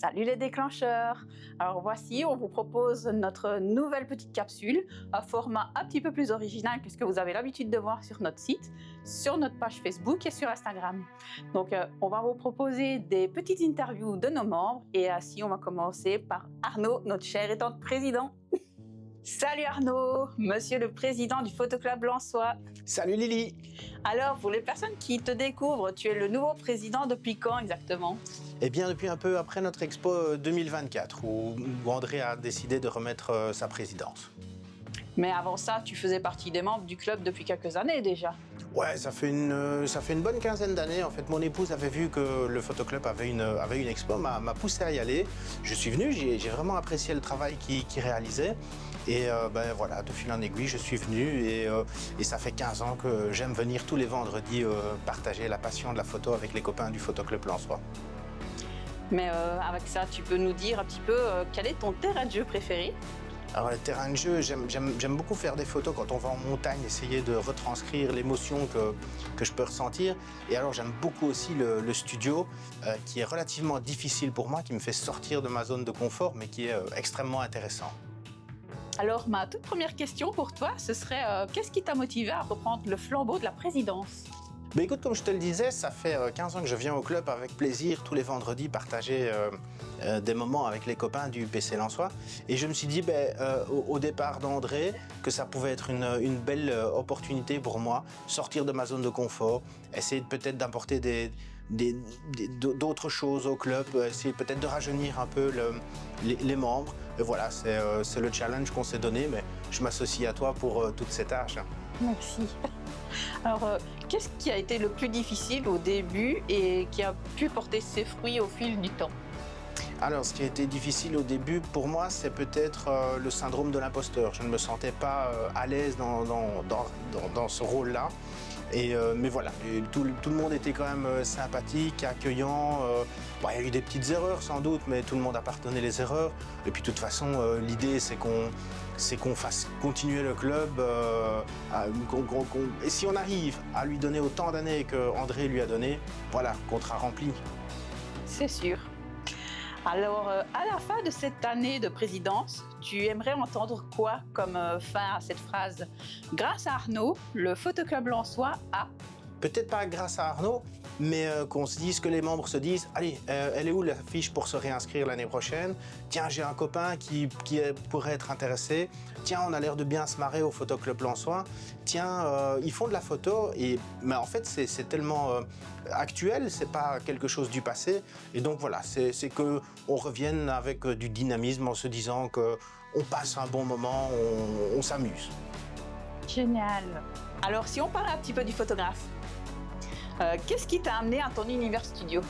Salut les déclencheurs! Alors voici, on vous propose notre nouvelle petite capsule, un format un petit peu plus original que ce que vous avez l'habitude de voir sur notre site, sur notre page Facebook et sur Instagram. Donc on va vous proposer des petites interviews de nos membres et ainsi on va commencer par Arnaud, notre cher et tendre président. Salut Arnaud, monsieur le président du Photoclub Lensois. Salut Lily. Alors pour les personnes qui te découvrent, tu es le nouveau président depuis quand exactement? Eh bien, depuis un peu après notre expo 2024, où André a décidé de remettre sa présidence. Mais avant ça, tu faisais partie des membres du club depuis quelques années déjà. Ouais, ça fait une bonne quinzaine d'années. En fait, mon épouse avait vu que le Photoclub avait une expo, m'a poussé à y aller. Je suis venu, j'ai vraiment apprécié le travail qu'il réalisait. Et voilà, de fil en aiguille, je suis venu et ça fait 15 ans que j'aime venir tous les vendredis partager la passion de la photo avec les copains du Photoclub Lensois. Mais avec ça, tu peux nous dire un petit peu quel est ton terrain de jeu préféré? Alors, le terrain de jeu, j'aime beaucoup faire des photos quand on va en montagne, essayer de retranscrire l'émotion que je peux ressentir. Et alors, j'aime beaucoup aussi le studio, qui est relativement difficile pour moi, qui me fait sortir de ma zone de confort, mais qui est extrêmement intéressant. Alors, ma toute première question pour toi, ce serait qu'est-ce qui t'a motivé à reprendre le flambeau de la présidence? Mais écoute, comme je te le disais, ça fait 15 ans que je viens au club avec plaisir, tous les vendredis, partager des moments avec les copains du PC Lensois. Et je me suis dit, au départ d'André, que ça pouvait être une belle opportunité pour moi, sortir de ma zone de confort, essayer peut-être d'apporter d'autres choses au club, essayer peut-être de rajeunir un peu les membres. Et voilà, c'est le challenge qu'on s'est donné, mais je m'associe à toi pour toute cette tâche. Merci. Alors, qu'est-ce qui a été le plus difficile au début et qui a pu porter ses fruits au fil du temps? Alors, ce qui a été difficile au début pour moi, c'est peut-être le syndrome de l'imposteur. Je ne me sentais pas à l'aise dans ce rôle-là. Mais voilà, tout le monde était quand même sympathique, accueillant. Il y a eu des petites erreurs sans doute, mais tout le monde a pardonné les erreurs. Et puis de toute façon, l'idée c'est qu'on fasse continuer le club. Et si on arrive à lui donner autant d'années qu'André lui a donné, voilà, contrat rempli. C'est sûr. Alors, à la fin de cette année de présidence, tu aimerais entendre quoi comme fin à cette phrase? Grâce à Arnaud, le Photoclub Lensois a... Peut-être pas grâce à Arnaud, mais qu'on se dise, que les membres se disent, allez, elle est où la fiche pour se réinscrire l'année prochaine? Tiens, j'ai un copain qui pourrait être intéressé. Tiens, on a l'air de bien se marrer au Photoclub Lensois. Tiens, ils font de la photo, mais en fait, c'est tellement actuel, c'est pas quelque chose du passé. Et donc voilà, c'est qu'on revienne avec du dynamisme en se disant qu'on passe un bon moment, on s'amuse. Génial. Alors, si on parle un petit peu du photographe, qu'est-ce qui t'a amené à ton univers studio?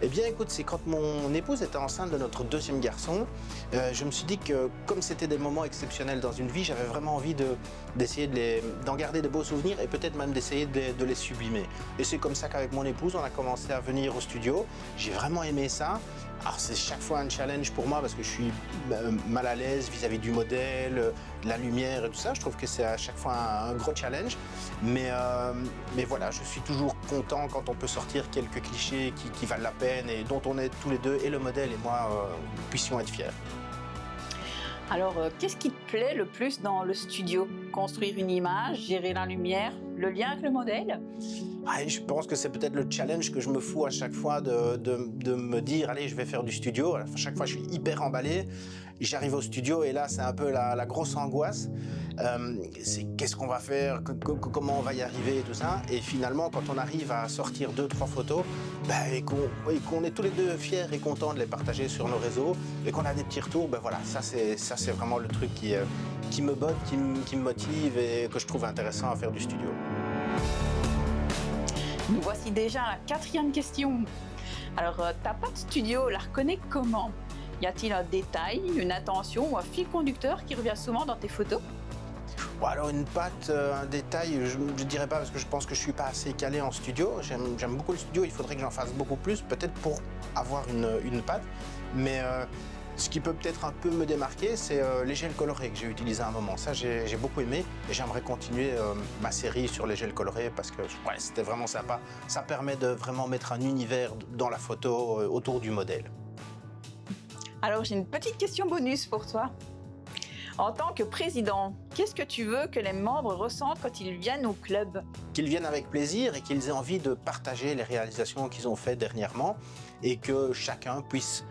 Eh bien écoute, c'est quand mon épouse était enceinte de notre deuxième garçon, je me suis dit que comme c'était des moments exceptionnels dans une vie, j'avais vraiment envie d'essayer d'en garder de beaux souvenirs et peut-être même d'essayer de les sublimer. Et c'est comme ça qu'avec mon épouse, on a commencé à venir au studio. J'ai vraiment aimé ça. Alors c'est chaque fois un challenge pour moi parce que je suis mal à l'aise vis-à-vis du modèle, de la lumière et tout ça. Je trouve que c'est à chaque fois un gros challenge. Mais voilà, je suis toujours content quand on peut sortir quelques clichés qui valent la peine et dont on est tous les deux, et le modèle et moi, puissions être fiers. Alors, qu'est-ce qui te plaît le plus dans le studio? Construire une image, gérer la lumière, le lien avec le modèle? Je pense que c'est peut-être le challenge que je me fous à chaque fois de me dire, allez, je vais faire du studio. À chaque fois, je suis hyper emballé. J'arrive au studio et là, c'est un peu la grosse angoisse. C'est qu'est-ce qu'on va faire, comment on va y arriver et tout ça. Et finalement, quand on arrive à sortir 2-3 photos, et qu'on est tous les deux fiers et contents de les partager sur nos réseaux et qu'on a des petits retours, voilà, ça c'est vraiment le truc qui me botte, qui me motive et que je trouve intéressant à faire du studio. Nous voici déjà à la 4e question. Alors, ta patte studio, la reconnaît comment? Y a-t-il un détail, une intention ou un fil conducteur qui revient souvent dans tes photos? Alors une patte, un détail, je ne dirais pas parce que je pense que je ne suis pas assez calé en studio. J'aime beaucoup le studio, il faudrait que j'en fasse beaucoup plus, peut-être pour avoir une patte. Mais ce qui peut peut-être un peu me démarquer, c'est les gels colorés que j'ai utilisés à un moment. Ça, j'ai beaucoup aimé et j'aimerais continuer ma série sur les gels colorés parce que c'était vraiment sympa. Ça permet de vraiment mettre un univers dans la photo autour du modèle. Alors j'ai une petite question bonus pour toi. En tant que président, qu'est-ce que tu veux que les membres ressentent quand ils viennent au club? Qu'ils viennent avec plaisir et qu'ils aient envie de partager les réalisations qu'ils ont faites dernièrement et que chacun puisse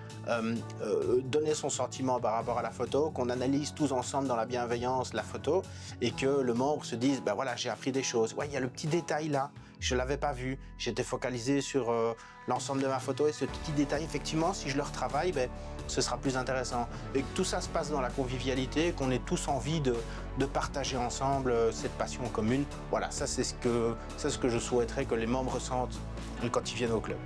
donner son sentiment par rapport à la photo, qu'on analyse tous ensemble dans la bienveillance la photo et que le membre se dise ben voilà, j'ai appris des choses. Ouais, il y a le petit détail là, je ne l'avais pas vu, j'étais focalisé sur l'ensemble de ma photo et ce petit détail, effectivement, si je le retravaille, ben, ce sera plus intéressant. Et que tout ça se passe dans la convivialité, qu'on ait tous envie de partager ensemble cette passion commune. Voilà, ça c'est ce que je souhaiterais que les membres ressentent quand ils viennent au club.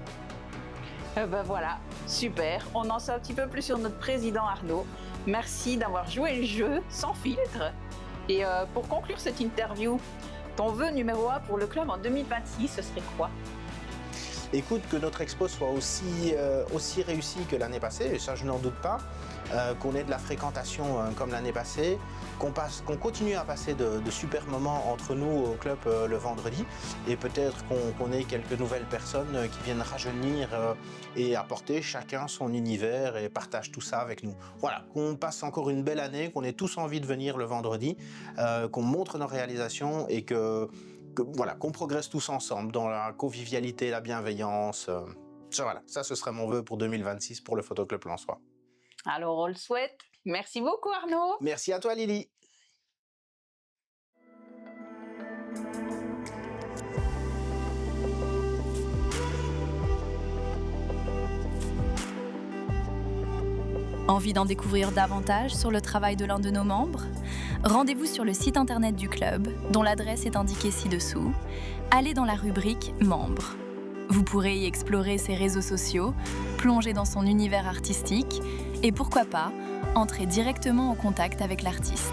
Ben voilà, super. On en sait un petit peu plus sur notre président Arnaud. Merci d'avoir joué le jeu sans filtre. Et pour conclure cette interview, ton vœu numéro 1 pour le club en 2026, ce serait quoi? Écoute, que notre expo soit aussi réussie que l'année passée, et ça je n'en doute pas, qu'on ait de la fréquentation comme l'année passée, qu'on continue à passer de super moments entre nous au club le vendredi, et peut-être qu'on ait quelques nouvelles personnes qui viennent rajeunir et apporter chacun son univers et partage tout ça avec nous. Voilà, qu'on passe encore une belle année, qu'on ait tous envie de venir le vendredi, qu'on montre nos réalisations et voilà, qu'on progresse tous ensemble dans la convivialité, la bienveillance. Voilà, ça ce serait mon vœu pour 2026 pour le Photoclub Lensois. Alors on le souhaite. Merci beaucoup Arnaud. Merci à toi Lily. Envie d'en découvrir davantage sur le travail de l'un de nos membres? Rendez-vous sur le site internet du club, dont l'adresse est indiquée ci-dessous. Allez dans la rubrique « Membres ». Vous pourrez y explorer ses réseaux sociaux, plonger dans son univers artistique et pourquoi pas, entrer directement en contact avec l'artiste.